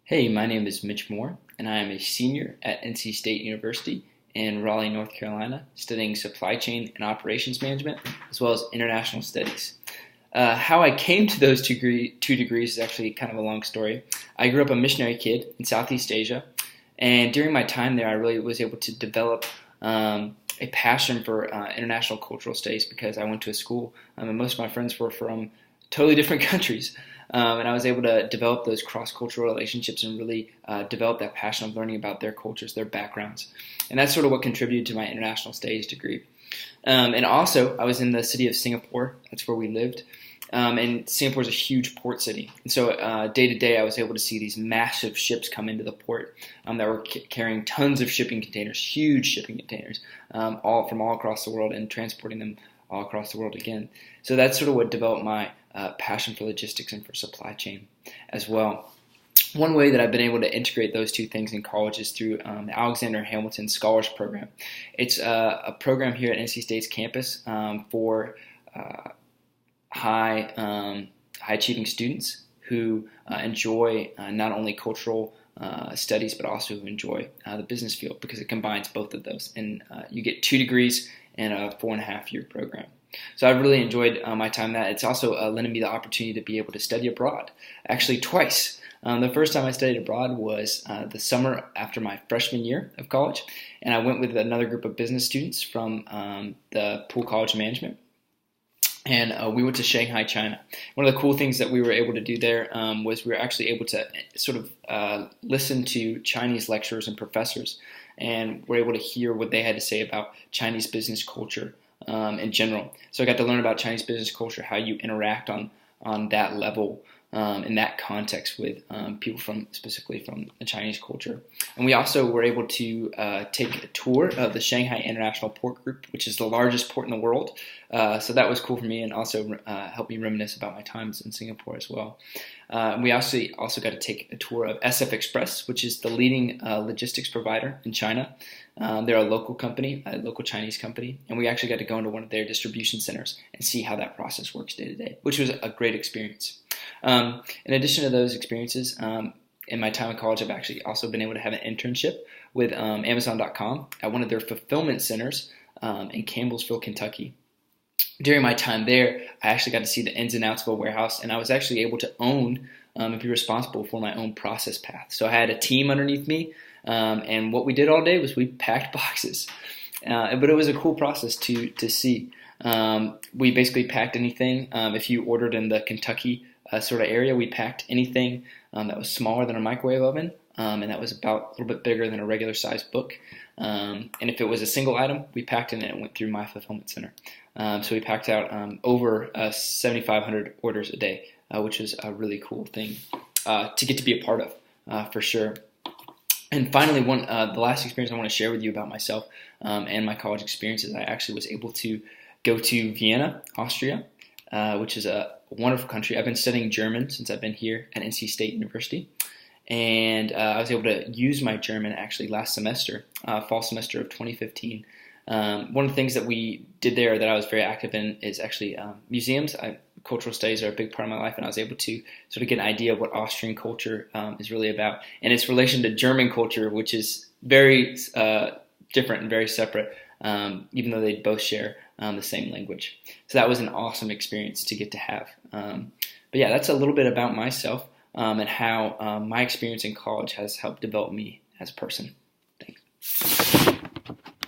Hey, my name is Mitch Moore, and I am a senior at NC State University in Raleigh, North Carolina, studying supply chain and operations management, as well as international studies. How I came to those two degrees is actually kind of a long story. I grew up a missionary kid in Southeast Asia, and during my time there, I really was able to develop a passion for international cultural studies because I went to a school, and most of my friends were from totally different countries. And I was able to develop those cross-cultural relationships and really develop that passion of learning about their cultures, their backgrounds. And that's sort of what contributed to my international studies degree. And also, I was in the city of Singapore. That's where we lived. And Singapore is a huge port city. And so day to day, I was able to see these massive ships come into the port that were carrying tons of shipping containers, huge shipping containers, all across the world and transporting them all across the world again. So that's sort of what developed my passion for logistics and for supply chain as well. One way that I've been able to integrate those two things in college is through the Alexander Hamilton Scholars Program. It's a program here at NC State's campus for high achieving students who enjoy not only cultural studies but also who enjoy the business field, because it combines both of those, and you get 2 degrees in a 4.5-year program. So I've really enjoyed my time there. It's also lended me the opportunity to be able to study abroad, actually twice. The first time I studied abroad was the summer after my freshman year of college, and I went with another group of business students from the Poole College of Management, and we went to Shanghai, China. One of the cool things that we were able to do there was we were actually able to sort of listen to Chinese lecturers and professors, and were able to hear what they had to say about Chinese business culture in general. So I got to learn about Chinese business culture, how you interact on that level, in that context with people specifically from the Chinese culture. And we also were able to take a tour of the Shanghai International Port Group, which is the largest port in the world. So that was cool for me, and also helped me reminisce about my times in Singapore as well. We also got to take a tour of SF Express, which is the leading logistics provider in China. They're a local company, a local Chinese company, and we actually got to go into one of their distribution centers and see how that process works day to day, which was a great experience. In addition to those experiences, in my time in college, I've actually also been able to have an internship with Amazon.com at one of their fulfillment centers in Campbellsville, Kentucky. During my time there, I actually got to see the ins and outs of a warehouse, and I was actually able to own and be responsible for my own process path. So I had a team underneath me, and what we did all day was we packed boxes. But it was a cool process to see. We basically packed anything. If you ordered in the Kentucky sort of area, we packed anything that was smaller than a microwave oven, and that was about a little bit bigger than a regular sized book. And if it was a single item, we packed it and it went through my fulfillment center. So we packed out over 7,500 orders a day, which was a really cool thing to get to be a part of, for sure. And finally, the last experience I want to share with you about myself and my college experiences, I actually was able to go to Vienna, Austria, which is a wonderful country. I've been studying German since I've been here at NC State University. And I was able to use my German actually last semester, fall semester of 2015. One of the things that we did there that I was very active in is actually museums. Cultural studies are a big part of my life, and I was able to sort of get an idea of what Austrian culture is really about, and its relation to German culture, which is very different and very separate, even though they both share the same language. So that was an awesome experience to get to have. But yeah, that's a little bit about myself and how my experience in college has helped develop me as a person. Thanks.